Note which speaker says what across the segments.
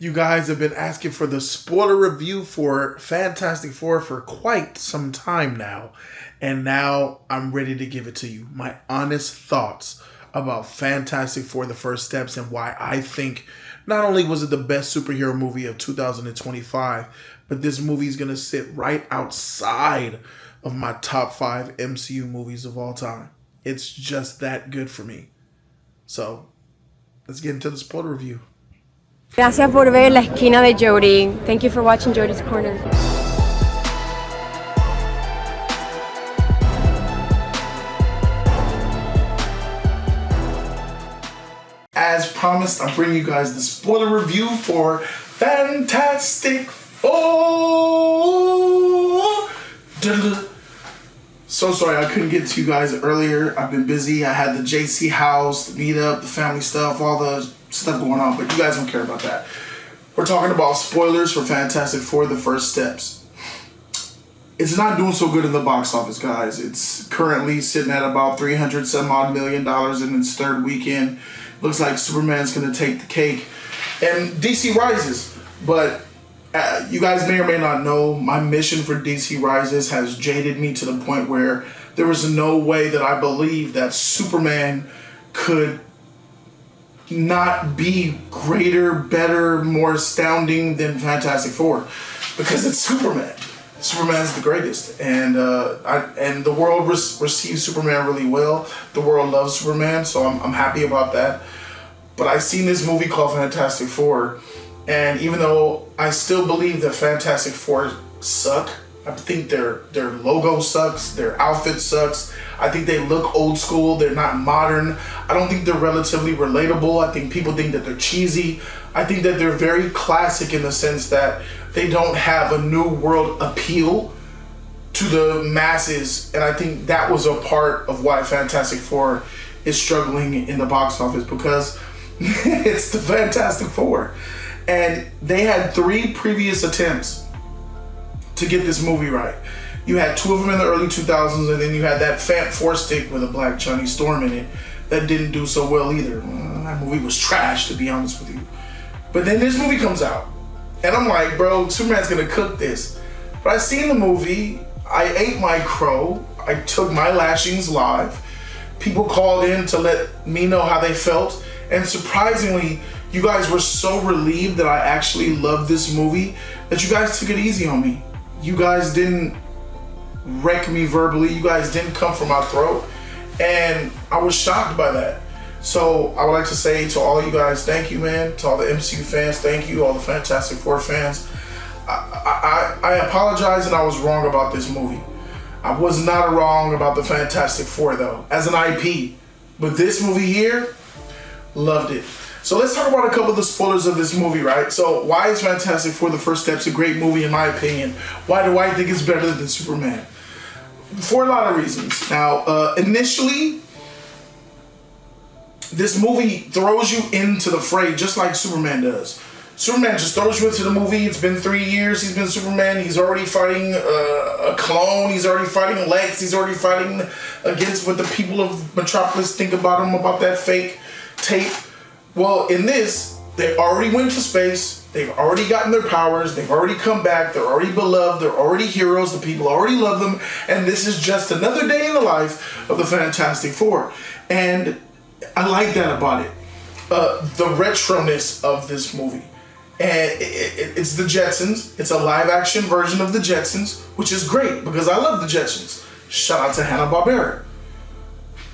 Speaker 1: You guys have been asking for the spoiler review for Fantastic Four for quite some time now. And now I'm ready to give it to you. My honest thoughts about Fantastic Four, The First Steps, and why I think not only was it the best superhero movie of 2025, but this movie is going to sit right outside of my top 5 MCU movies of all time. It's just that good for me. So, let's get into the spoiler review.
Speaker 2: Gracias por ver La Esquina de Jody. Thank you for watching Jody's Corner.
Speaker 1: As promised, I'm bringing you guys the spoiler review for Fantastic Four. So sorry I couldn't get to you guys earlier. I've been busy. I had the JC house, the meetup, the family stuff, all the stuff going on, but you guys don't care about that. We're talking about spoilers for Fantastic Four, The First Steps. It's not doing so good in the box office, guys. It's currently sitting at about $300 some odd million in its third weekend. Looks like Superman's going to take the cake. And DC Rises. But you guys may or may not know, my mission for DC Rises has jaded me to the point where there was no way that I believed that Superman could not be greater, better, more astounding than Fantastic Four. Because it's Superman. Superman's the greatest. And the world receives Superman really well. The world loves Superman, so I'm happy about that. But I seen this movie called Fantastic Four, and even though I still believe that Fantastic Four suck, I think their logo sucks, their outfit sucks, I think they look old school, they're not modern, I don't think they're relatively relatable, I think people think that they're cheesy, I think that they're very classic in the sense that they don't have a new world appeal to the masses, and I think that was a part of why Fantastic Four is struggling in the box office, because it's the Fantastic Four. And they had 3 previous attempts to get this movie right. You had 2 of them in the early 2000s, and then you had that Fant 4-stick with a black Johnny Storm in it that didn't do so well either. That movie was trash, to be honest with you. But then this movie comes out, and I'm like, bro, Superman's gonna cook this. But I seen the movie, I ate my crow, I took my lashings live. People called in to let me know how they felt, and surprisingly, you guys were so relieved that I actually loved this movie that you guys took it easy on me. You guys didn't wreck me verbally. You guys didn't come for my throat. And I was shocked by that. So I would like to say to all you guys, thank you, man. To all the MCU fans, thank you. All the Fantastic Four fans. I apologize, and I was wrong about this movie. I was not wrong about the Fantastic Four, though, as an IP. But this movie here, loved it. So let's talk about a couple of the spoilers of this movie, right? So why is Fantastic Four: The First Steps a great movie in my opinion? Why do I think it's better than Superman? For a lot of reasons. Now, initially, this movie throws you into the fray just like Superman does. Superman just throws you into the movie. It's been 3 years. He's been Superman. He's already fighting a clone. He's already fighting Lex. He's already fighting against what the people of Metropolis think about him, about that fake tape. Well, in this, they already went to space, they've already gotten their powers, they've already come back, they're already beloved, they're already heroes, the people already love them, and this is just another day in the life of the Fantastic Four. And I like that about it. The retroness of this movie. And it's the Jetsons. It's a live-action version of the Jetsons, which is great, because I love the Jetsons. Shout out to Hanna-Barbera.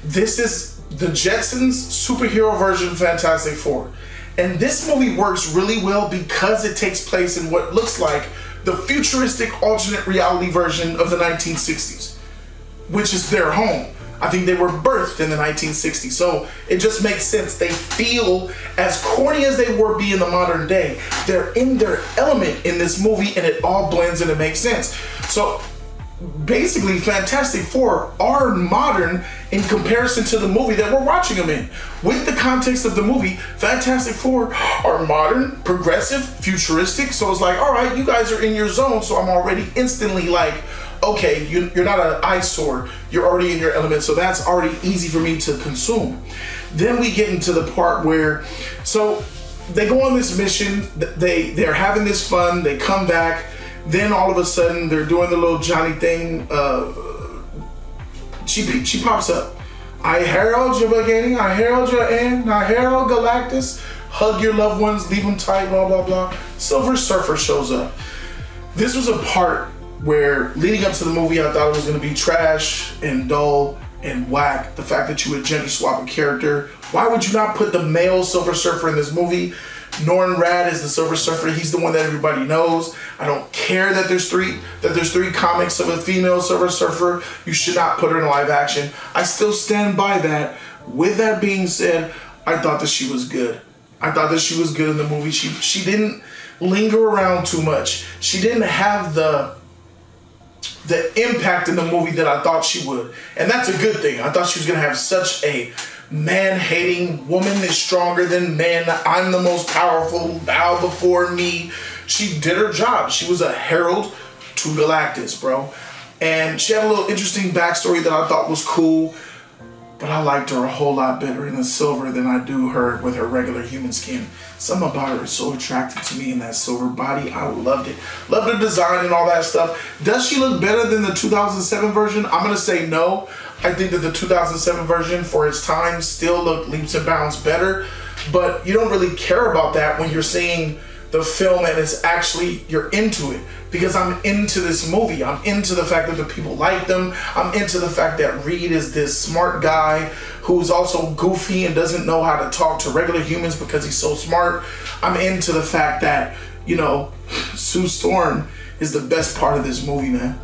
Speaker 1: This is the Jetsons superhero version of Fantastic Four. And this movie works really well because it takes place in what looks like the futuristic alternate reality version of the 1960s, which is their home. I think they were birthed in the 1960s, so it just makes sense. They feel, as corny as they were in the modern day, they're in their element in this movie, and it all blends and it makes sense. So basically, Fantastic Four are modern in comparison to the movie that we're watching them in. With the context of the movie, Fantastic Four are modern, progressive, futuristic. So it's like, all right, you guys are in your zone. So I'm already instantly like, okay, you're not an eyesore. You're already in your element. So that's already easy for me to consume. Then we get into the part where, so they go on this mission. They're having this fun. They come back. Then all of a sudden they're doing the little Johnny thing. She pops up. I herald your beginning. I herald your end. I herald Galactus. Hug your loved ones. Leave them tight. Blah blah blah. Silver Surfer shows up. This was a part where, leading up to the movie, I thought it was going to be trash and dull and whack. The fact that you would gender swap a character. Why would you not put the male Silver Surfer in this movie? Norrin Rad is the Silver Surfer. He's the one that everybody knows. I don't care that there's three comics of a female Silver Surfer. You should not put her in live action. I still stand by that. With that being said, I thought that she was good. I thought that she was good in the movie. She didn't linger around too much. She didn't have the impact in the movie that I thought she would. And that's a good thing. I thought she was going to have such a man-hating, woman is stronger than men, I'm the most powerful, bow before me. She did her job. She was a herald to Galactus, bro. And she had a little interesting backstory that I thought was cool. But I liked her a whole lot better in the silver than I do her with her regular human skin. Something about her is so attractive to me in that silver body. I loved it. Loved her design and all that stuff. Does she look better than the 2007 version? I'm going to say no. I think that the 2007 version for its time still looked leaps and bounds better. But you don't really care about that when you're seeing the film and it's actually, you're into it. Because I'm into this movie. I'm into the fact that the people like them. I'm into the fact that Reed is this smart guy who's also goofy and doesn't know how to talk to regular humans because he's so smart. I'm into the fact that, you know, Sue Storm is the best part of this movie, man.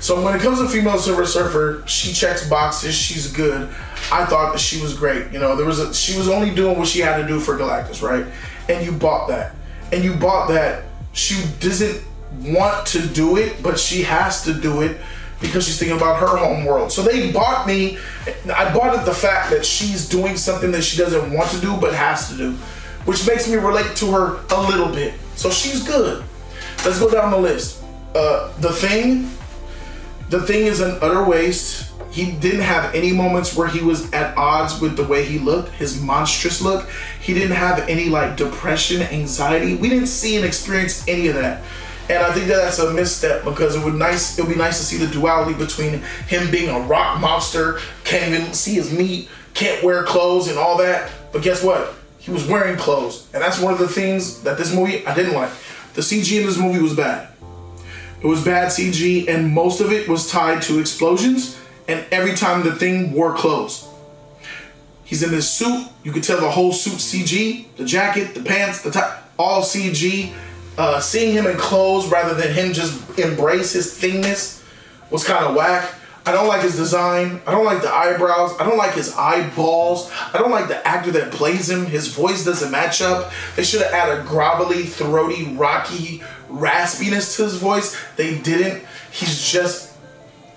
Speaker 1: So when it comes to female Silver Surfer, she checks boxes. She's good. I thought that she was great. You know, she was only doing what she had to do for Galactus, right? And you bought that. And you bought that she doesn't want to do it, but she has to do it because she's thinking about her home world. So they bought me. I bought it the fact that she's doing something that she doesn't want to do, but has to do, which makes me relate to her a little bit. So she's good. Let's go down the list. The Thing is an utter waste. He didn't have any moments where he was at odds with the way he looked, his monstrous look. He didn't have any like depression, anxiety. We didn't see and experience any of that. And I think that that's a misstep because it would be nice to see the duality between him being a rock monster, can't even see his meat, can't wear clothes and all that. But guess what? He was wearing clothes. And that's one of the things that this movie I didn't like. The CG in this movie was bad. It was bad CG, and most of it was tied to explosions. And every time the Thing wore clothes. He's in this suit. You could tell the whole suit CG. The jacket, the pants, the top, all CG. Seeing him in clothes rather than him just embrace his thingness was kind of whack. I don't like his design. I don't like the eyebrows. I don't like his eyeballs. I don't like the actor that plays him. His voice doesn't match up. They should have added gravelly, throaty, rocky raspiness to his voice. They didn't. He's just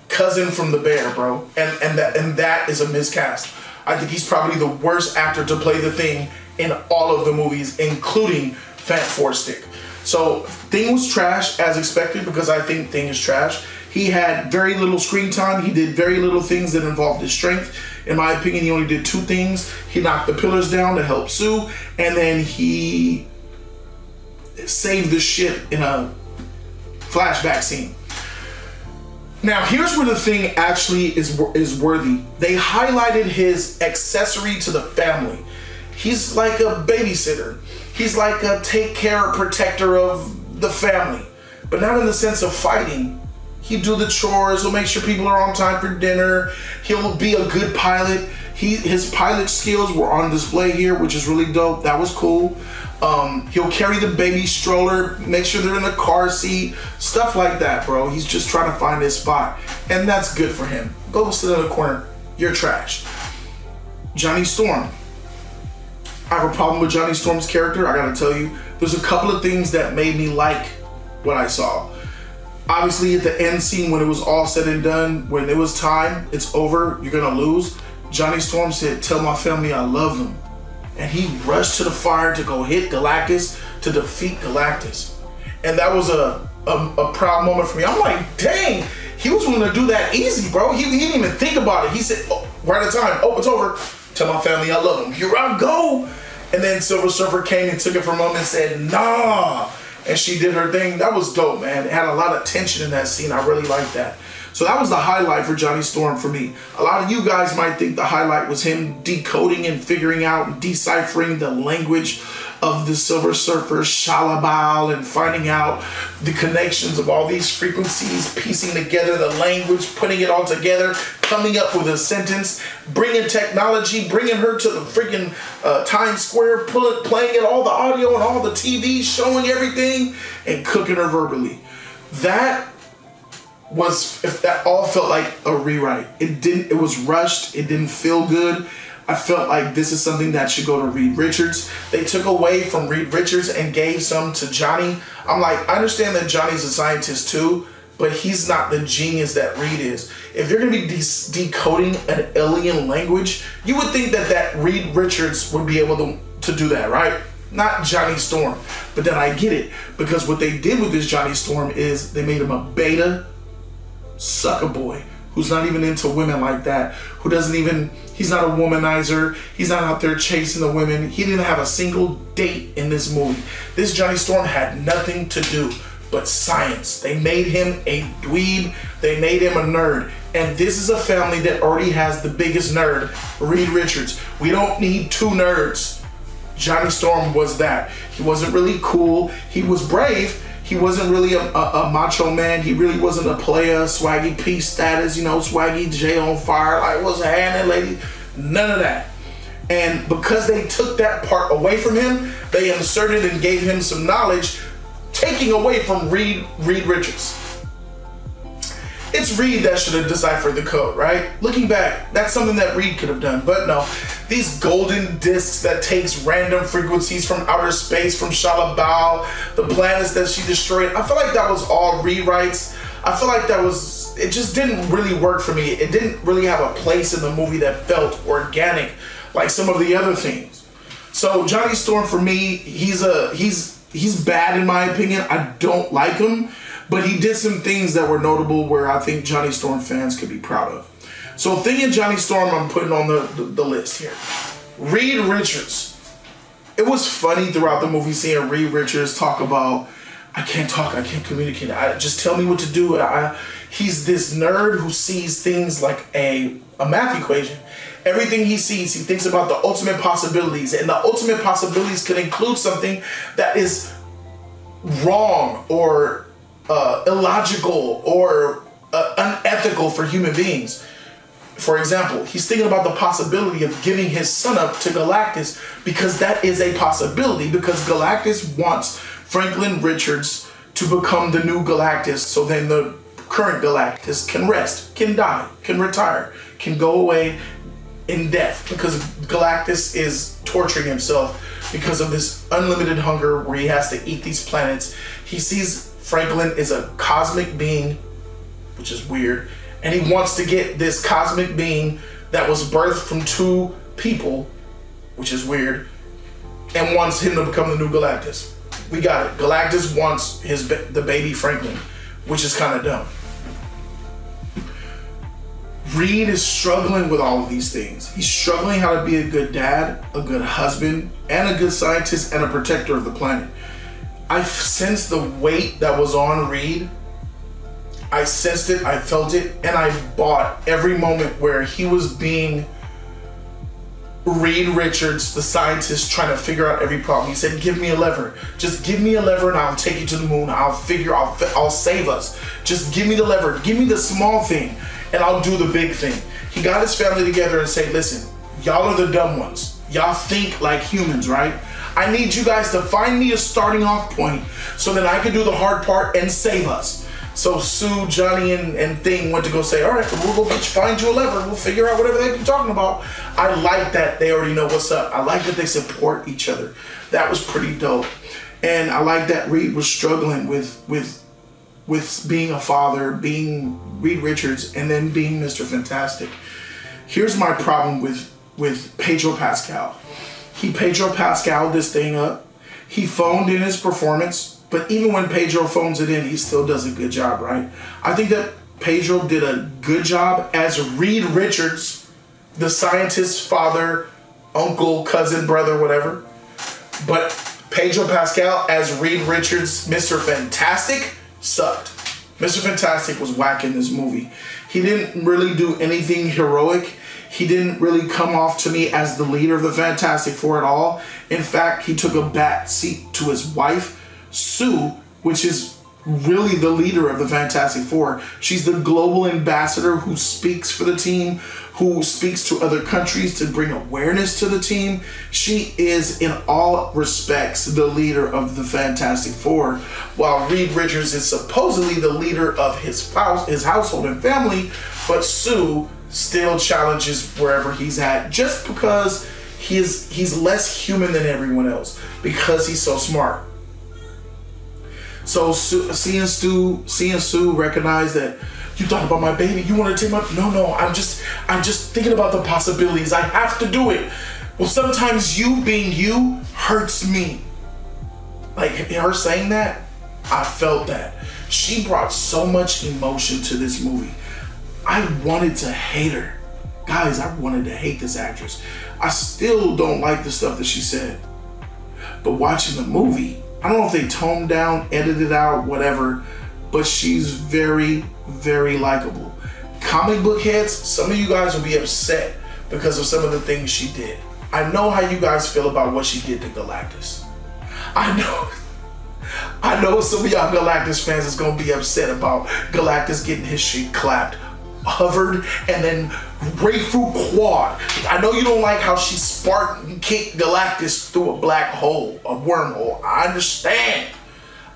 Speaker 1: cousin from the bear, bro. And that is a miscast. I think he's probably the worst actor to play the Thing in all of the movies, including Fat Four Stick. So Thing was trash as expected because I think Thing is trash. He had very little screen time. He did very little things that involved his strength. In my opinion, he only did two things. He knocked the pillars down to help Sue, and then he saved the ship in a flashback scene. Now, here's where the Thing actually is worthy. They highlighted his accessory to the family. He's like a babysitter. He's like a take care, protector of the family, but not in the sense of fighting. He'll do the chores. He'll make sure people are on time for dinner. He'll be a good pilot. His pilot skills were on display here, which is really dope. That was cool. He'll carry the baby stroller, make sure they're in the car seat, stuff like that, bro. He's just trying to find his spot, and that's good for him. Go sit in the corner. You're trash. Johnny Storm. I have a problem with Johnny Storm's character. I gotta tell you, there's a couple of things that made me like what I saw. Obviously, at the end scene, when it was all said and done, when it was time, it's over, you're gonna lose, Johnny Storm said, "Tell my family I love them." And he rushed to the fire to go hit Galactus, to defeat Galactus. And that was a proud moment for me. I'm like, dang, he was willing to do that easy, bro. He didn't even think about it. He said, oh, right at the time, oh, it's over. Tell my family I love them. Here I go. And then Silver Surfer came and took it from him and said, nah. And she did her thing. That was dope, man. It had a lot of tension in that scene. I really liked that. So that was the highlight for Johnny Storm for me. A lot of you guys might think the highlight was him decoding and figuring out and deciphering the language of the Silver Surfer, Shalabal, and finding out the connections of all these frequencies, piecing together the language, putting it all together, coming up with a sentence, bringing technology, bringing her to the freaking Times Square, playing it, all the audio and all the TV, showing everything, and cooking her verbally. That all felt like a rewrite. It was rushed. It didn't feel good. I felt like this is something that should go to Reed Richards. They took away from Reed Richards and gave some to Johnny. I'm like, I understand that Johnny's a scientist too, but he's not the genius that Reed is. If you're going to be decoding an alien language, you would think that Reed Richards would be able to do that, right? Not Johnny Storm. But then I get it, because what they did with this Johnny Storm is they made him a beta sucker boy who's not even into women like that, he's not a womanizer, he's not out there chasing the women. He didn't have a single date in this movie. This Johnny Storm had nothing to do but science. They made him a dweeb, they made him a nerd. And this is a family that already has the biggest nerd, Reed Richards. We don't need two nerds. Johnny Storm was that. He wasn't really cool, he was brave. He wasn't really a macho man. He really wasn't a player, Swaggy P status, Swaggy J on fire, like what's happening, lady? None of that. And because they took that part away from him, they inserted and gave him some knowledge, taking away from Reed Richards. It's Reed that should have deciphered the code, right? Looking back, that's something that Reed could have done, but no. These golden discs that takes random frequencies from outer space, from Shalabal, the planets that she destroyed, I feel like that was all rewrites. I feel like it just didn't really work for me. It didn't really have a place in the movie that felt organic like some of the other things. So Johnny Storm, for me, he's bad in my opinion. I don't like him. But he did some things that were notable where I think Johnny Storm fans could be proud of. So thing in Johnny Storm I'm putting on the list here. Reed Richards. It was funny throughout the movie seeing Reed Richards talk about, I can't talk, I can't communicate. Just tell me what to do. He's this nerd who sees things like a math equation. Everything he sees, he thinks about the ultimate possibilities. And the ultimate possibilities could include something that is wrong or illogical or unethical for human beings. For example, he's thinking about the possibility of giving his son up to Galactus because that is a possibility, because Galactus wants Franklin Richards to become the new Galactus, so then the current Galactus can rest, can die, can retire, can go away in death, because Galactus is torturing himself because of this unlimited hunger where he has to eat these planets. He sees Franklin is a cosmic being, which is weird, and he wants to get this cosmic being that was birthed from two people, which is weird, and wants him to become the new Galactus. We got it. Galactus wants the baby Franklin, which is kind of dumb. Reed is struggling with all of these things. He's struggling how to be a good dad, a good husband, and a good scientist and a protector of the planet. I sensed the weight that was on Reed. I sensed it, I felt it, and I bought every moment where he was being Reed Richards, the scientist, trying to figure out every problem. He said, give me a lever. Just give me a lever and I'll take you to the moon. I'll save us. Just give me the lever. Give me the small thing and I'll do the big thing. He got his family together and said, listen, y'all are the dumb ones. Y'all think like humans, right? I need you guys to find me a starting off point so that I can do the hard part and save us. So Sue, Johnny, and Thing went to go say, all right, we'll go find you a lever. We'll figure out whatever they've been talking about. I like that they already know what's up. I like that they support each other. That was pretty dope. And I like that Reed was struggling with being a father, being Reed Richards, and then being Mr. Fantastic. Here's my problem with Pedro Pascal. He Pedro Pascal this thing up. He phoned in his performance. But even when Pedro phones it in, he still does a good job, right? I think that Pedro did a good job as Reed Richards, the scientist's father, uncle, cousin, brother, whatever. But Pedro Pascal as Reed Richards, Mr. Fantastic, sucked. Mr. Fantastic was whack in this movie. He didn't really do anything heroic. He didn't really come off to me as the leader of the Fantastic Four at all. In fact, he took a back seat to his wife, Sue, which is really the leader of the Fantastic Four. She's the global ambassador who speaks for the team, who speaks to other countries to bring awareness to the team. She is, in all respects, the leader of the Fantastic Four, while Reed Richards is supposedly the leader of his household and family, but Sue still challenges wherever he's at just because he's less human than everyone else because he's so smart. So seeing Sue recognize that you thought about my baby, you want to take my no, I'm just thinking about the possibilities. I have to do it. Well, sometimes you being you hurts me. Like her saying that, I felt that. She brought so much emotion to this movie. I wanted to hate her. Guys, I wanted to hate this actress. I still don't like the stuff that she said. But watching the movie, I don't know if they toned down, edited out, whatever, but she's very, very likable. Comic book heads, some of you guys will be upset because of some of the things she did. I know how you guys feel about what she did to Galactus. I know some of y'all Galactus fans is gonna be upset about Galactus getting his shit clapped, hovered, and then right through quad. I know you don't like how she Spartan kicked Galactus through a black hole, a wormhole. I understand.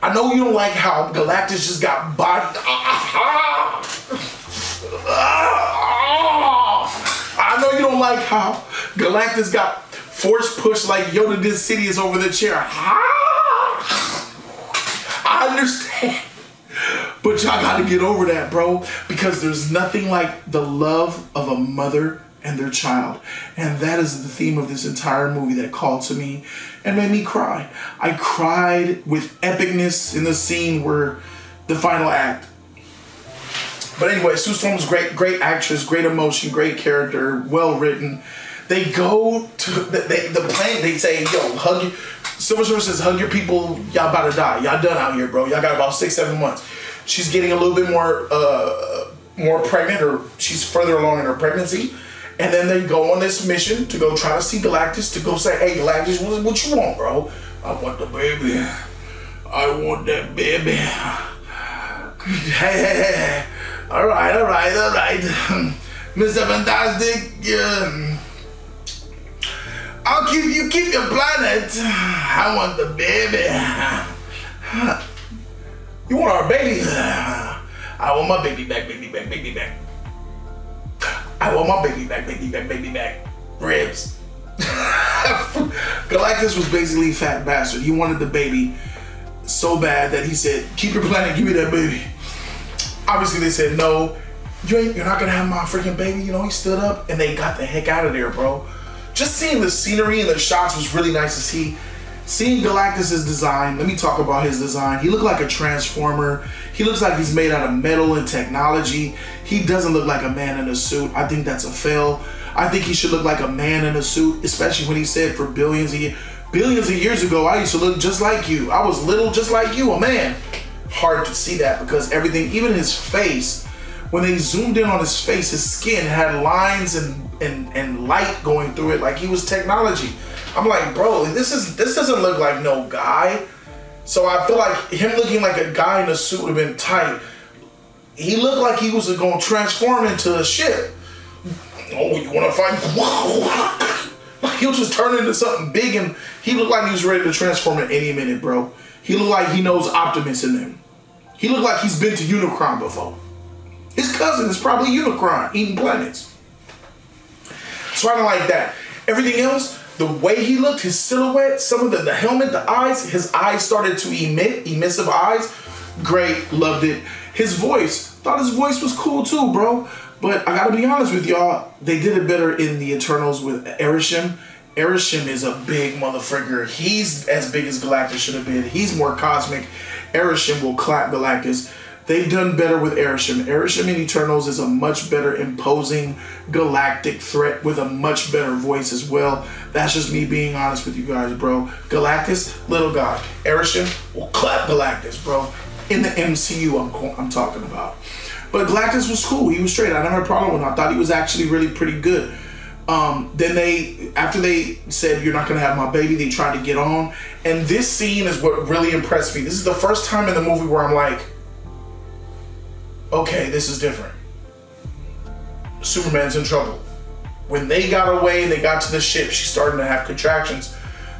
Speaker 1: I know you don't like how Galactus just got bodied. I know you don't like how Galactus got force pushed like Yoda did Sidious over the chair. I understand. But y'all gotta get over that, bro, because there's nothing like the love of a mother and their child. And that is the theme of this entire movie that called to me and made me cry. I cried with epicness in the scene where the final act. But anyway, Sue Storm was great actress, great emotion, great character, well written. They go to the plane, they say, yo, hug your, Silver Surfer says, hug your people, y'all about to die. Y'all done out here, bro. Y'all got about 6-7 months. She's getting a little bit more pregnant, or she's further along in her pregnancy. And then they go on this mission to go try to see Galactus, to go say, hey, Galactus, what you want, bro? I want the baby. I want that baby. Hey. All right. Mr. Fantastic, I'll keep your planet. I want the baby. You want our baby? I want my baby back. I want my baby back. Ribs. Galactus was basically a fat bastard. He wanted the baby so bad that he said, keep your planet, give me that baby. Obviously they said, no, you're not gonna have my freaking baby. You know, he stood up and they got the heck out of there, bro. Just seeing the scenery and the shots was really nice to see. Seeing Galactus's design, let me talk about his design. He looked like a transformer. He looks like he's made out of metal and technology. He doesn't look like a man in a suit. I think that's a fail. I think he should look like a man in a suit, especially when he said for billions of years ago, I used to look just like you. I was little just like you, a man. Hard to see that because everything, even his face, when they zoomed in on his face, his skin had lines and light going through it like he was technology. I'm like, bro, this doesn't look like no guy. So I feel like him looking like a guy in a suit would have been tight. He looked like he was gonna transform into a ship. Oh, you wanna fight? Like he'll just turn into something big, and he looked like he was ready to transform at any minute, bro. He looked like he knows Optimus in them. He looked like he's been to Unicron before. His cousin is probably Unicron, eating planets. So I don't like that. Everything else, the way he looked, his silhouette, some of the helmet, the eyes, his eyes started to emit, emissive eyes. Great, loved it. His voice, thought his voice was cool too, bro. But I gotta be honest with y'all, they did it better in the Eternals with Arishem. Arishem is a big motherfucker. He's as big as Galactus should have been. He's more cosmic. Arishem will clap Galactus. They've done better with Arishem. Arishem in Eternals is a much better imposing galactic threat with a much better voice as well. That's just me being honest with you guys, bro. Galactus, little god. Arishem will clap Galactus, bro. In the MCU, I'm talking about. But Galactus was cool. He was straight. I never had a problem with him. I thought he was actually really pretty good. Then after they said, you're not going to have my baby, they tried to get on. And this scene is what really impressed me. This is the first time in the movie where I'm like, okay, this is different. Superman's in trouble. When they got away and they got to the ship, she's starting to have contractions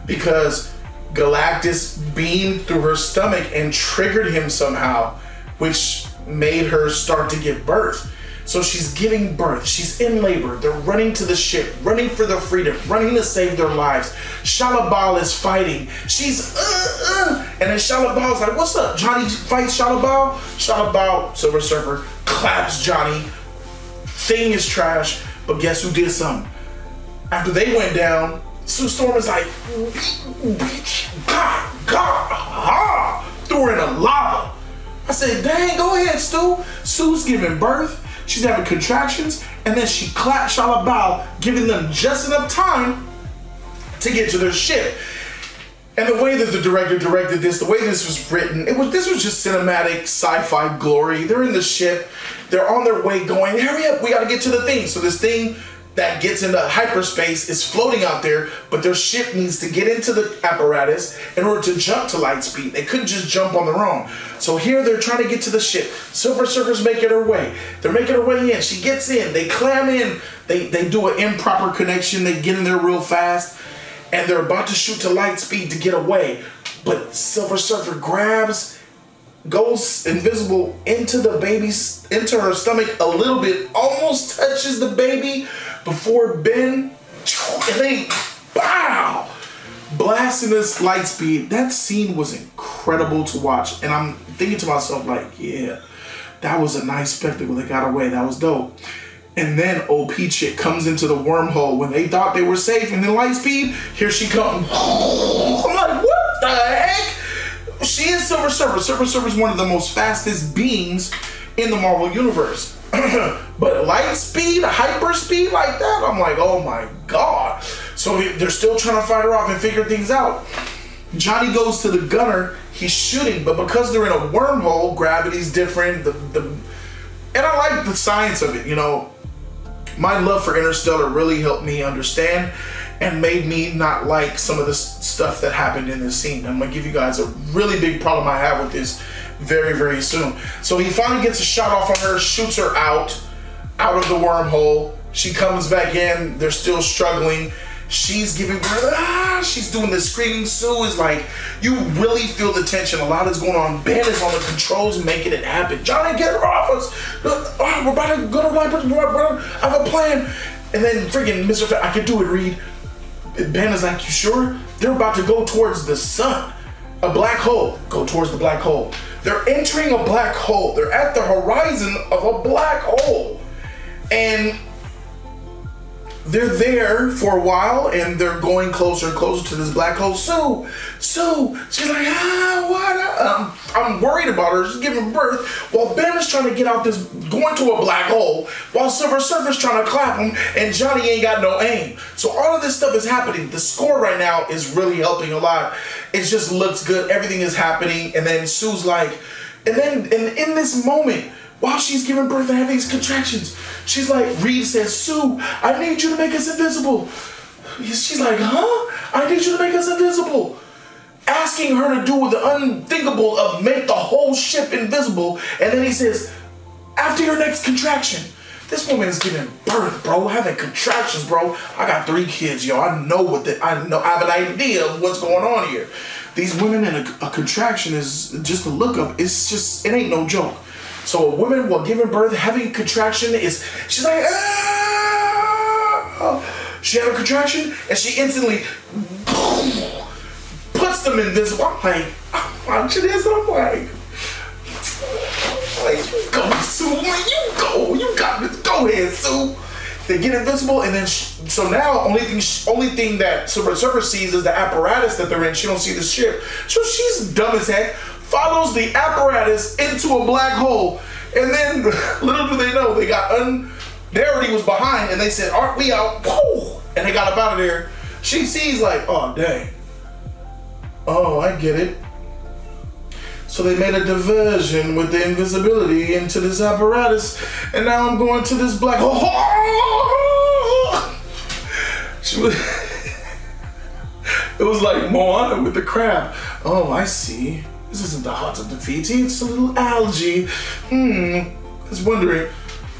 Speaker 1: because Galactus beamed through her stomach and triggered him somehow, which made her start to give birth. So she's giving birth. She's in labor. They're running to the ship, running for their freedom, running to save their lives. Shalabal is fighting. She's and then Shalabal's like, what's up? Johnny fights Shalabal. Shalabal, Silver Surfer, claps Johnny. Thing is trash, but guess who did something? After they went down, Sue Storm is like, threw her in the lava. I said, dang, go ahead, Stu. Sue's giving birth. She's having contractions, and then she clapped Shalabal, giving them just enough time to get to their ship. And the way that the director directed this, the way this was written, this was just cinematic sci-fi glory. They're in the ship, they're on their way going, hurry up, we gotta get to the thing. So this thing that gets into hyperspace is floating out there, but their ship needs to get into the apparatus in order to jump to light speed. They couldn't just jump on their own. So here they're trying to get to the ship. Silver Surfer's making her way. They're making her way in. She gets in. They clam in. They do an improper connection. They get in there real fast. And they're about to shoot to light speed to get away. But Silver Surfer goes invisible into her stomach a little bit, almost touches the baby before Ben, and they, pow, blasting this light speed. That scene was incredible to watch, and I'm thinking to myself like, yeah, that was a nice spectacle. They got away. That was dope. And then OP chick comes into the wormhole when they thought they were safe, and then light speed, here she comes. I'm like, what the heck? She is Silver Surfer. Silver Surfer is one of the most fastest beings in the Marvel Universe. But light speed, hyper speed like that, I'm like, oh my God. So they're still trying to fight her off and figure things out. Johnny goes to the gunner, he's shooting, but because they're in a wormhole, gravity's different. And I like the science of it, you know. My love for Interstellar really helped me understand and made me not like some of the stuff that happened in this scene. I'm gonna give you guys a really big problem I have with this very, very soon. So he finally gets a shot off on her, shoots her out of the wormhole. She comes back in, they're still struggling. She's giving birth, she's doing the screaming. Sue is like, you really feel the tension. A lot is going on. Ben is on the controls making it happen. Johnny, get her off us. We're about to go to life. I have a plan. And then freaking Mr. I can do it, Reed. Ben is like, you sure? They're about to go towards the sun. A black hole. Go towards the black hole. They're entering a black hole. They're at the horizon of a black hole. And they're there for a while, and they're going closer and closer to this black hole. Sue, she's like, what? I'm worried about her. She's giving birth while Ben is trying to get out this, going to a black hole, while Silver Surfer's trying to clap him, and Johnny ain't got no aim. So all of this stuff is happening. The score right now is really helping a lot. It just looks good. Everything is happening, and then Sue's like, and in this moment, while she's giving birth and having these contractions, she's like, Reed says, Sue, I need you to make us invisible. She's like, huh? I need you to make us invisible. Asking her to do the unthinkable of make the whole ship invisible. And then he says, after your next contraction. This woman is giving birth, bro, having contractions, bro. I got 3 kids, yo. I have an idea of what's going on here. These women in a contraction is just a look up. It ain't no joke. So a woman while giving birth, having a contraction she's like, she had a contraction and she instantly puts them invisible. I'm like, I'm watching this, I'm like, you go, Sue, you got this, go ahead, Sue. They get invisible, and then so now only thing that Silver Surfer sees is the apparatus that they're in. She don't see the ship, so she's dumb as heck. follows the apparatus into a black hole. And then, little do they know, they already was behind, and they said, aren't we out? Woo! And they got up out of there. She sees like, oh, dang. Oh, I get it. So they made a diversion with the invisibility into this apparatus, and now I'm going to this black hole. It was like Moana with the crab. Oh, I see. This isn't the heart of the Fiji, it's a little algae. I was wondering.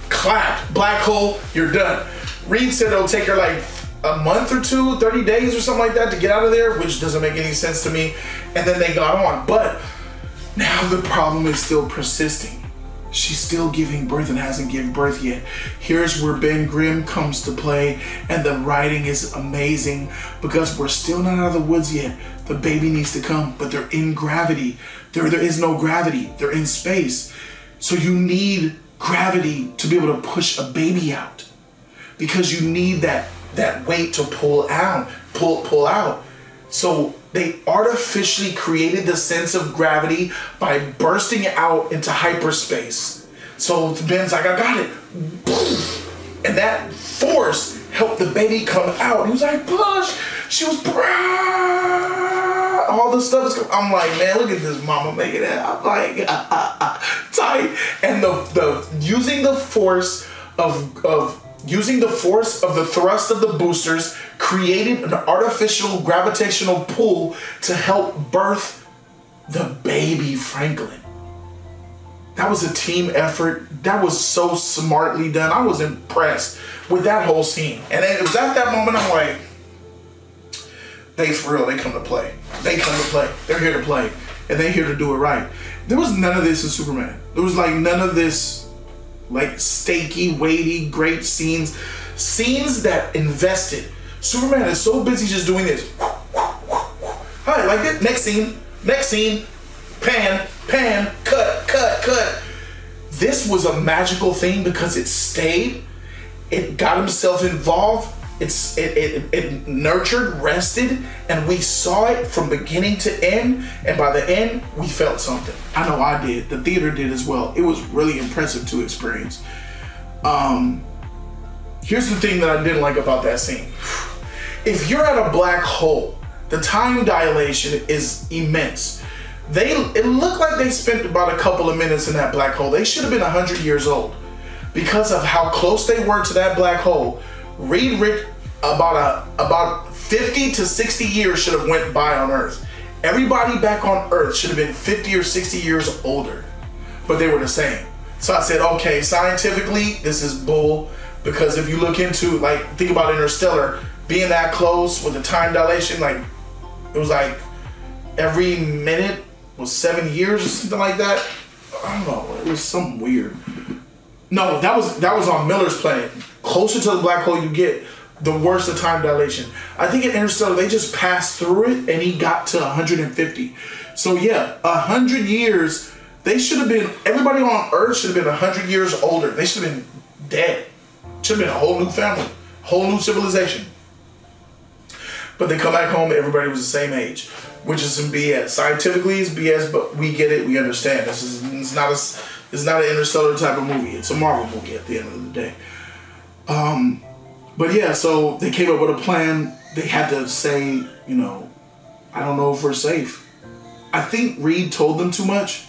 Speaker 1: Clap, black hole, you're done. Reed said it'll take her like a month or two, 30 days or something like that to get out of there, which doesn't make any sense to me. And then they got on. But now the problem is still persisting. She's still giving birth and hasn't given birth yet. Here's where Ben Grimm comes to play, and the writing is amazing because we're still not out of the woods yet. The baby needs to come, but they're in gravity. There is no gravity. They're in space. So you need gravity to be able to push a baby out because you need that weight to pull out. So they artificially created the sense of gravity by bursting out into hyperspace. So Ben's like, I got it. And that force helped the baby come out. He was like, push. She was all the stuff is coming. I'm like, man, look at this mama making it. I'm like, tight. And the using the force of the thrust of the boosters created an artificial gravitational pull to help birth the baby Franklin. That was a team effort. That was so smartly done. I was impressed with that whole scene. And it was at that moment I'm like, they for real, they come to play. They come to play. They're here to play. And they're here to do it right. There was none of this in Superman. There was like none of this like stakey, weighty, great scenes. Scenes that invested. Superman is so busy just doing this. Hi, like it. Next scene. Pan, cut. This was a magical thing because it stayed. It got himself involved. It nurtured, rested, and we saw it from beginning to end. And by the end, we felt something. I know I did. The theater did as well. It was really impressive to experience. Here's the thing that I didn't like about that scene. If you're at a black hole, the time dilation is immense. It looked like they spent about a couple of minutes in that black hole. They should have been 100 years old because of how close they were to that black hole. Reed about 50 to 60 years should have went by on Earth. Everybody back on Earth should have been 50 or 60 years older, but they were the same. So I said, okay, scientifically, this is bull, because if you look into, like, think about Interstellar, being that close with the time dilation, like, it was like every minute was 7 years or something like that. I don't know, it was something weird. No, that was on Miller's planet. Closer to the black hole you get, the worse the time dilation. I think in Interstellar, they just passed through it and he got to 150. So yeah, 100 years, they should have been, everybody on Earth should have been 100 years older. They should have been dead. Should have been a whole new family, whole new civilization. But they come back home and everybody was the same age, which is some BS. Scientifically, it's BS, but we get it, we understand. It's not an Interstellar type of movie. It's a Marvel movie at the end of the day. But yeah, so they came up with a plan. They had to say, I don't know if we're safe. I think Reed told them too much.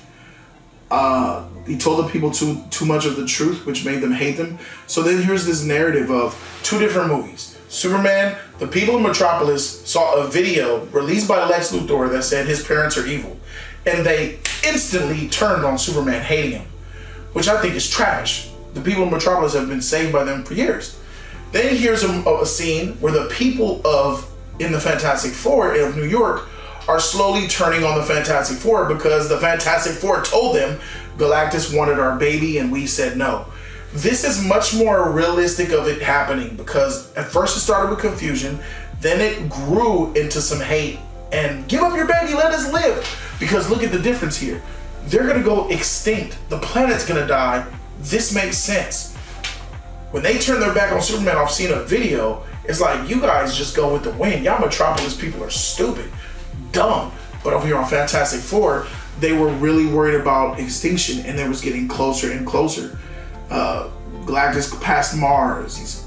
Speaker 1: He told the people too much of the truth, which made them hate them. So then here's this narrative of two different movies. Superman, the people in Metropolis saw a video released by Lex Luthor that said his parents are evil. And they instantly turned on Superman, hating him, which I think is trash. The people in Metropolis have been saved by them for years. Then here's a scene where the people in the Fantastic Four of New York are slowly turning on the Fantastic Four because the Fantastic Four told them Galactus wanted our baby and we said no. This is much more realistic of it happening because at first it started with confusion, then it grew into some hate and give up your baby, let us live. Because look at the difference here. They're gonna go extinct. The planet's gonna die. This makes sense. When they turn their back on Superman, I've seen a video, it's like, you guys just go with the wind. Y'all Metropolis people are stupid, dumb. But over here on Fantastic Four, they were really worried about extinction, and it was getting closer and closer. Galactus passed Mars. He's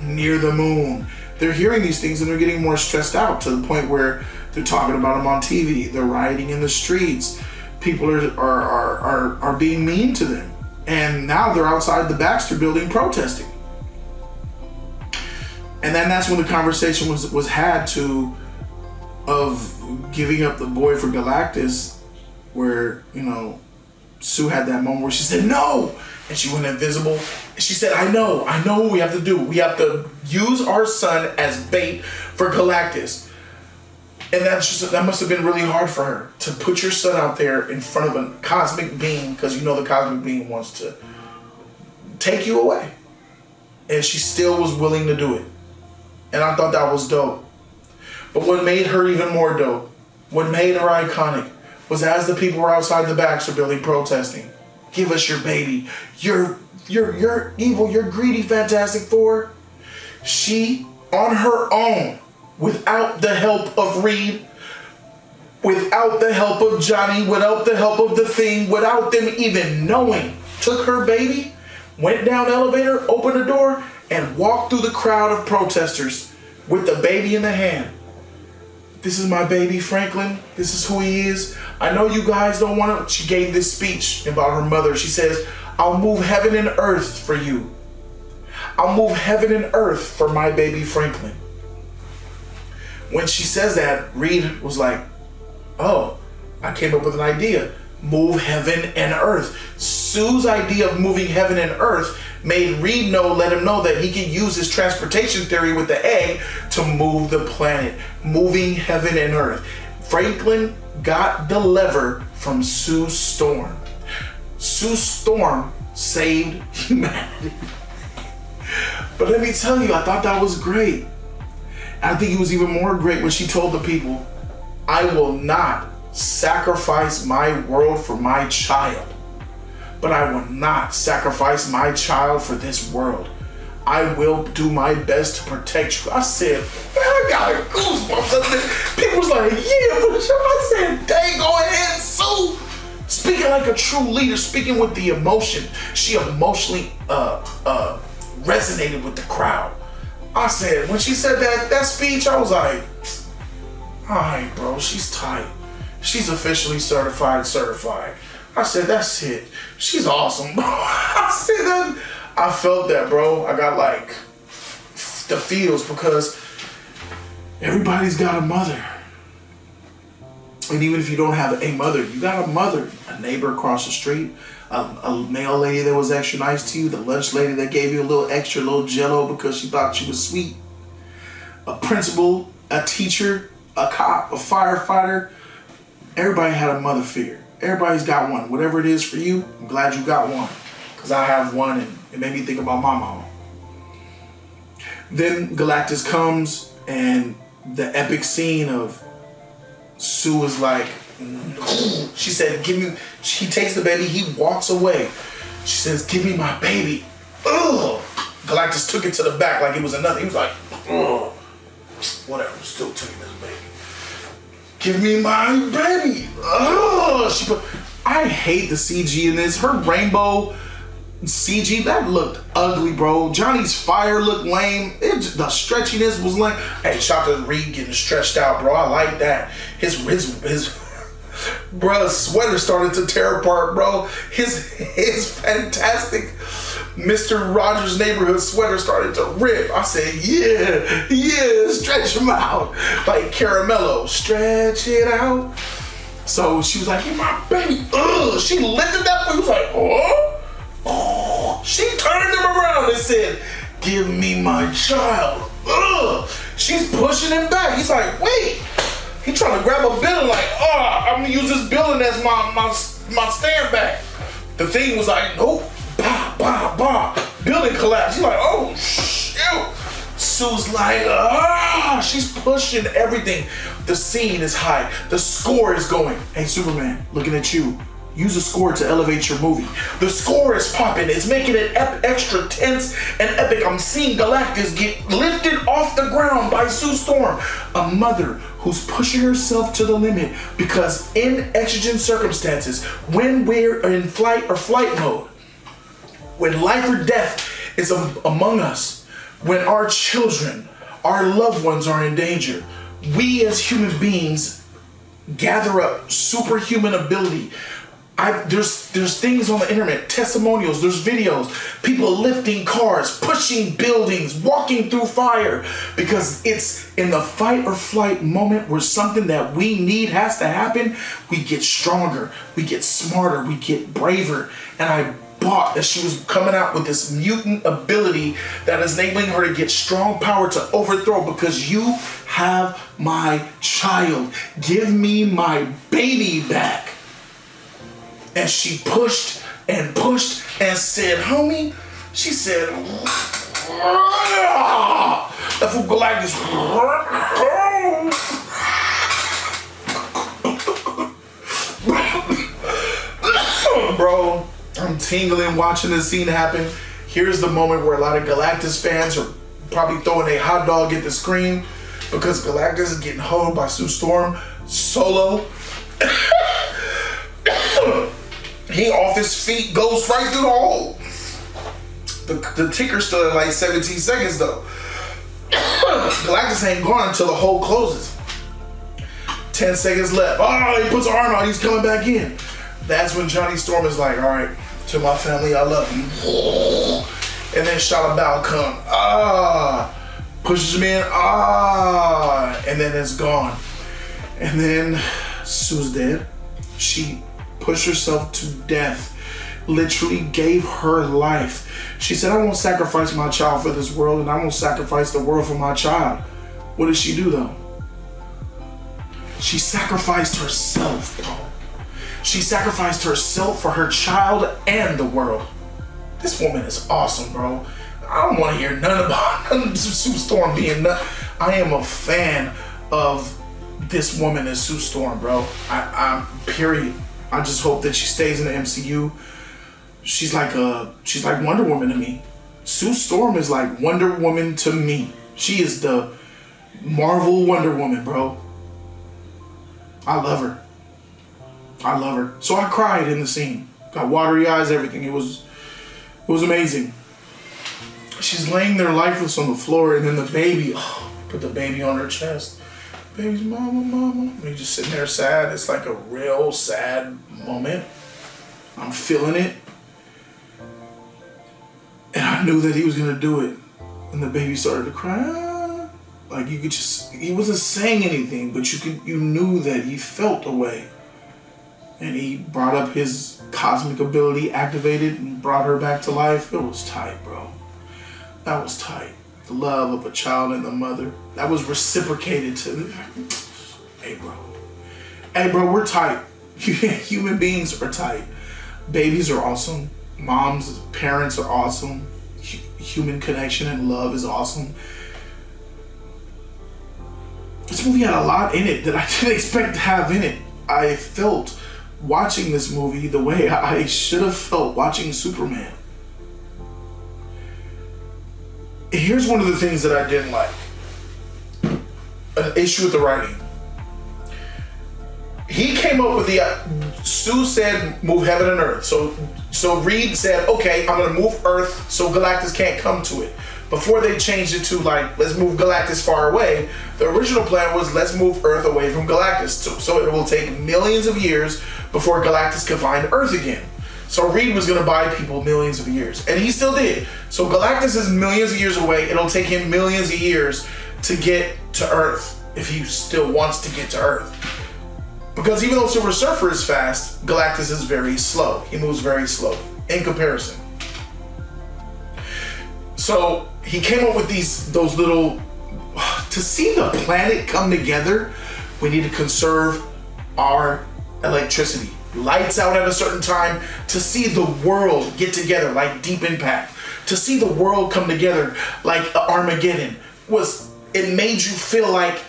Speaker 1: near the moon. They're hearing these things and they're getting more stressed out to the point where they're talking about them on TV. They're rioting in the streets. People are being mean to them. And now they're outside the Baxter building protesting. And then that's when the conversation was had of giving up the boy for Galactus, where, you know, Sue had that moment where she said no, and she went invisible. And she said, I know what we have to do. We have to use our son as bait for Galactus. And that must have been really hard for her, to put your son out there in front of a cosmic being, because you know the cosmic being wants to take you away. And she still was willing to do it. And I thought that was dope. But what made her even more dope, what made her iconic, was as the people were outside the Baxter building protesting, give us your baby. You're evil, you're greedy, Fantastic Four. She, on her own, without the help of Reed, without the help of Johnny, without the help of the Thing, without them even knowing, took her baby, went down the elevator, opened the door, and walked through the crowd of protesters with the baby in the hand. This is my baby, Franklin. This is who he is. I know you guys don't want to. She gave this speech about her mother. She says, I'll move heaven and earth for you. I'll move heaven and earth for my baby, Franklin. When she says that, Reed was like, oh, I came up with an idea. Move heaven and earth. Sue's idea of moving heaven and earth made Reed let him know that he could use his transportation theory with the egg to move the planet, moving heaven and earth. Franklin got the lever from Sue Storm. Sue Storm saved humanity. But let me tell you, I thought that was great. I think it was even more great when she told the people, I will not sacrifice my world for my child, but I will not sacrifice my child for this world. I will do my best to protect you. I said, man, I got goosebumps. People was like, yeah, but I said, dang, go ahead, Sue. Speaking like a true leader, speaking with the emotion. She emotionally resonated with the crowd. I said, when she said that speech, I was like, all right, bro, she's tight. She's officially certified. I said, that's it. She's awesome. I said that. I felt that, bro. I got like the feels, because everybody's got a mother. And even if you don't have a mother, you got a mother, a neighbor across the street, a mail lady that was extra nice to you, the lunch lady that gave you a little Jello because she thought she was sweet, a principal, a teacher, a cop, a firefighter. Everybody had a mother figure. Everybody's got one. Whatever it is for you, I'm glad you got one, because I have one and it made me think about my mama. Then Galactus comes, and the epic scene of Sue is like, she said, give me, she takes the baby, he walks away. She says, give me my baby. Ugh. Galactus took it to the back like it was nothing. He was like, ugh. Whatever, still taking this baby. Give me my baby. Ugh. I hate the CG in this. Her rainbow CG, that looked ugly, bro. Johnny's fire looked lame. The stretchiness was lame. Hey, shout out to Reed getting stretched out, bro. I like that. His bruh sweater started to tear apart, bro. His fantastic Mr. Rogers' Neighborhood sweater started to rip. I said, yeah, stretch him out. Like Caramello, stretch it out. So she was like, "You're my baby." Ugh. She lifted that foot. He was like, oh. She turned him around and said, "Give me my child." Ugh. She's pushing him back. He's like, wait. He trying to grab a building like, I'm gonna use this building as my stand back. The Thing was like, nope. Bah, bah, bah. Building collapsed. He's like, oh, shoot. Sue's like, she's pushing everything. The scene is high. The score is going. Hey, Superman, looking at you. use a score to elevate your movie. The score is popping. It's making it extra tense and epic. I'm seeing Galactus get lifted off the ground by Sue Storm, a mother who's pushing herself to the limit because in exigent circumstances, when we're in flight or flight mode, when life or death is among us, when our children, our loved ones are in danger, we as human beings gather up superhuman ability. There's things on the internet, testimonials, there's videos, people lifting cars, pushing buildings, walking through fire, because it's in the fight or flight moment where something that we need has to happen. We get stronger, we get smarter, we get braver. And I bought that she was coming out with this mutant ability that is enabling her to get strong power to overthrow, because you have my child. Give me my baby back. And she pushed and pushed and said, homie, she said, that fool Galactus. Bro, I'm tingling watching this scene happen. Here's the moment where a lot of Galactus fans are probably throwing a hot dog at the screen because Galactus is getting hoed by Sue Storm solo. He off his feet, goes right through the hole. The ticker's still at like 17 seconds though. Galactus ain't gone until the hole closes. 10 seconds left. Oh, he puts an arm out, he's coming back in. That's when Johnny Storm is like, all right, to my family, I love you. And then Shalabal come, pushes him in, and then it's gone. And then Sue's dead. She pushed herself to death, literally gave her life. She said, I won't sacrifice my child for this world, and I won't sacrifice the world for my child. What did she do though? She sacrificed herself, bro. She sacrificed herself for her child and the world. This woman is awesome, bro. I don't want to hear none about Sue Storm being none. I am a fan of this woman as Sue Storm, bro. I'm period. I just hope that she stays in the MCU. She's like Wonder Woman to me. Sue Storm is like Wonder Woman to me. She is the Marvel Wonder Woman, bro. I love her. I love her. So I cried in the scene. Got watery eyes, everything. It was amazing. She's laying there lifeless on the floor, and then the baby, put the baby on her chest. Baby's mama. And he's just sitting there sad. It's like a real sad moment. I'm feeling it. And I knew that he was gonna do it. And the baby started to cry. Like you could just, he wasn't saying anything, but you knew that he felt a way. And he brought up his cosmic ability, activated, and brought her back to life. It was tight, bro. That was tight. The love of a child and the mother. That was reciprocated to me. Hey, bro, we're tight. Human beings are tight. Babies are awesome. Moms, parents are awesome. Human connection and love is awesome. This movie had a lot in it that I didn't expect to have in it. I felt watching this movie the way I should have felt watching Superman. Here's one of the things that I didn't like. An issue with the writing. He came up with Sue said move heaven and earth. So Reed said, okay, I'm gonna move Earth so Galactus can't come to it. Before they changed it to like, let's move Galactus far away, the original plan was let's move Earth away from Galactus. So it will take millions of years before Galactus can find Earth again. So Reed was gonna buy people millions of years, and he still did. So Galactus is millions of years away. It'll take him millions of years to get to Earth if he still wants to get to Earth. Because even though Silver Surfer is fast, Galactus is very slow. He moves very slow in comparison. So he came up with those little, to see the planet come together, we need to conserve our electricity. Lights out at a certain time, to see the world get together like Deep Impact, to see the world come together like Armageddon, it made you feel like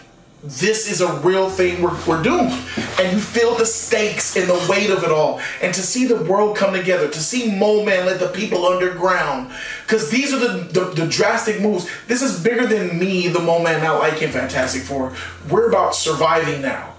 Speaker 1: this is a real thing, we're doomed. And you feel the stakes and the weight of it all. And to see the world come together, to see Mole Man let the people underground, because these are the drastic moves. This is bigger than me, the Mole Man, not liking Fantastic Four. We're about surviving now.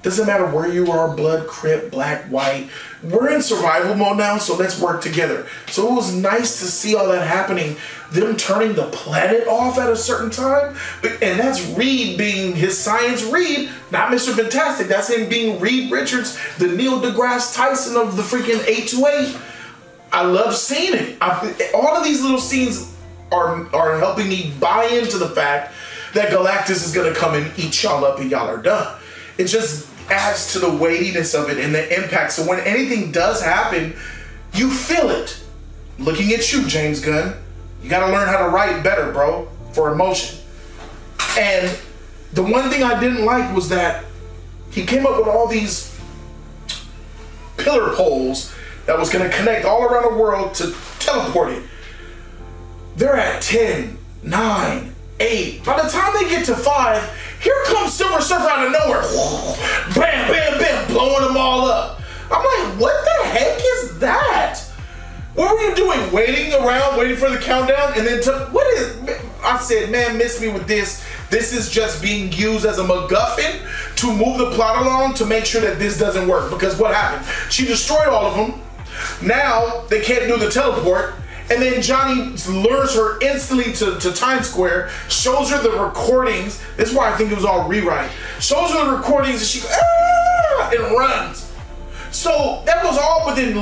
Speaker 1: Doesn't matter where you are, blood, crip, black, white. We're in survival mode now, so let's work together. So it was nice to see all that happening. Them turning the planet off at a certain time. And that's Reed being his science Reed, not Mr. Fantastic. That's him being Reed Richards, the Neil deGrasse Tyson of the freaking 828. I love seeing it. All of these little scenes are helping me buy into the fact that Galactus is going to come and eat y'all up and y'all are done. It just adds to the weightiness of it and the impact. So when anything does happen, you feel it. Looking at you, James Gunn. You gotta learn how to write better, bro, for emotion. And the one thing I didn't like was that he came up with all these pillar poles that was gonna connect all around the world to teleport it. They're at 10, 9, 8. By the time they get to 5, here comes Silver Surfer out of nowhere. Bam, bam, bam, blowing them all up. I'm like, what the heck is that? What were you doing? Waiting around, waiting for the countdown, and then I said, man, miss me with this. This is just being used as a MacGuffin to move the plot along to make sure that this doesn't work. Because what happened? She destroyed all of them. Now they can't do the teleport. And then Johnny lures her instantly to Times Square, shows her the recordings. This is why I think it was all rewrite. Shows her the recordings and she goes, ah, and runs. So that was all within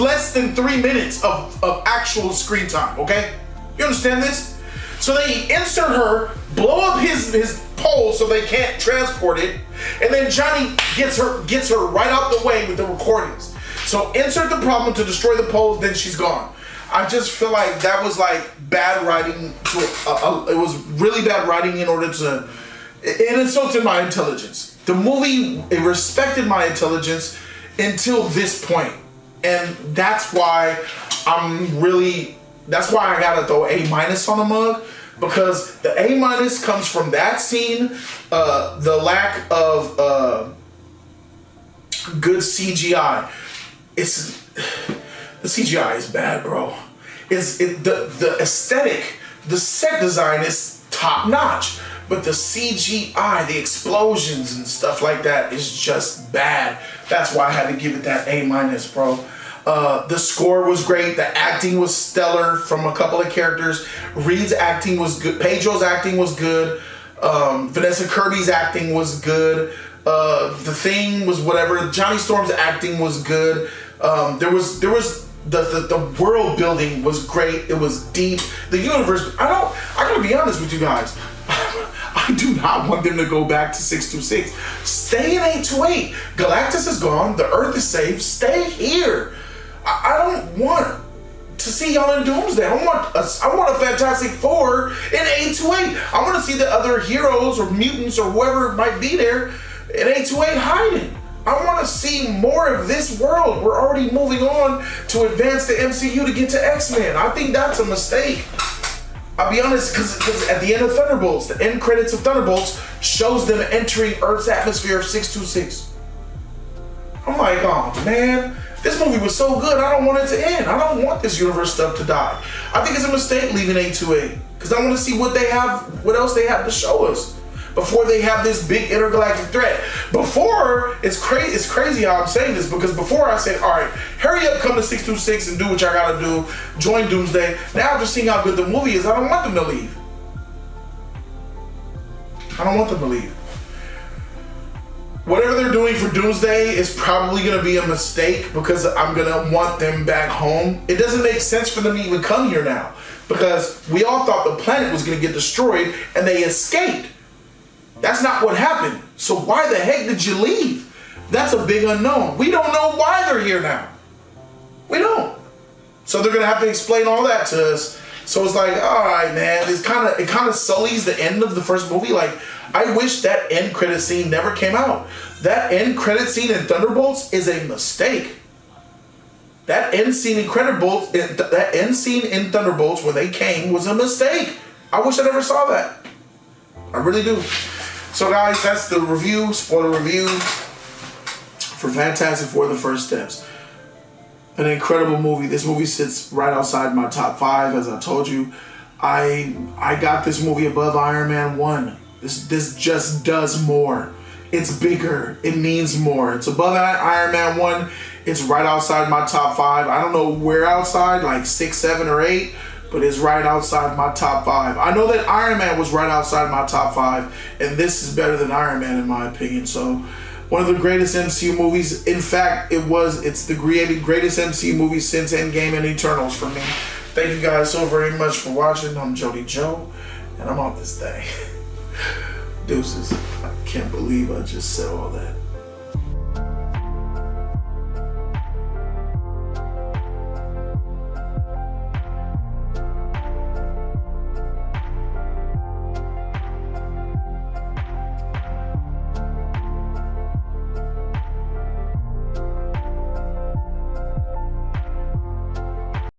Speaker 1: less than 3 minutes of actual screen time, okay? You understand this? So they insert her, blow up his pole so they can't transport it, and then Johnny gets her right out the way with the recordings. So insert the problem to destroy the poles, then she's gone. I just feel like that was like bad writing. It was really bad writing in order to, it insulted my intelligence. The movie, it respected my intelligence until this point. And that's why that's why I gotta throw A- on the mug, because the A- comes from that scene, the lack of good CGI. The CGI is bad, bro. The aesthetic, the set design is top notch, but the CGI, the explosions and stuff like that is just bad. That's why I had to give it that A-, bro. The score was great. The acting was stellar from a couple of characters. Reed's acting was good. Pedro's acting was good. Vanessa Kirby's acting was good. The Thing was whatever. Johnny Storm's acting was good. There was the world building was great. It was deep. The universe. I gotta be honest with you guys. I do not want them to go back to 626. Stay in 828. Galactus is gone. The Earth is safe. Stay here. I don't want to see y'all in Doomsday. I want a Fantastic Four in 828. I want to see the other heroes or mutants or whoever might be there in 828 hiding. I want to see more of this world. We're already moving on to advance the MCU to get to X-Men. I think that's a mistake. I'll be honest, because at the end of Thunderbolts, the end credits of Thunderbolts shows them entering Earth's atmosphere of 626. I'm like, oh man, this movie was so good, I don't want it to end. I don't want this universe stuff to die. I think it's a mistake leaving 828, because I want to see what else they have to show us before they have this big intergalactic threat. Before, it's crazy how I'm saying this, because before I said, all right, hurry up, come to 626 and do what y'all gotta do, join Doomsday. Now after seeing how good the movie is, I don't want them to leave. I don't want them to leave. Whatever they're doing for Doomsday is probably gonna be a mistake, because I'm gonna want them back home. It doesn't make sense for them to even come here now, because we all thought the planet was gonna get destroyed and they escaped. That's not what happened. So why the heck did you leave? That's a big unknown. We don't know why they're here now. We don't. So they're gonna have to explain all that to us. So it's like, all right, man. It kind of sullies the end of the first movie. Like, I wish that end credit scene never came out. That end credit scene in Thunderbolts is a mistake. That end scene in Thunderbolts when they came was a mistake. I wish I never saw that. I really do. So guys, that's the review, spoiler review for Fantastic Four: The First Steps. An incredible movie. This movie sits right outside my top 5, as I told you. I got this movie above Iron Man 1. This just does more. It's bigger. It means more. It's above Iron Man 1. It's right outside my top 5. I don't know where outside, like 6, 7, or 8, but it's right outside my top 5. I know that Iron Man was right outside my top 5, and this is better than Iron Man in my opinion. So, one of the greatest MCU movies. In fact, it's the greatest MCU movie since Endgame and Eternals for me. Thank you guys so very much for watching. I'm Jody Joe, and I'm on this thing. Deuces. I can't believe I just said all that.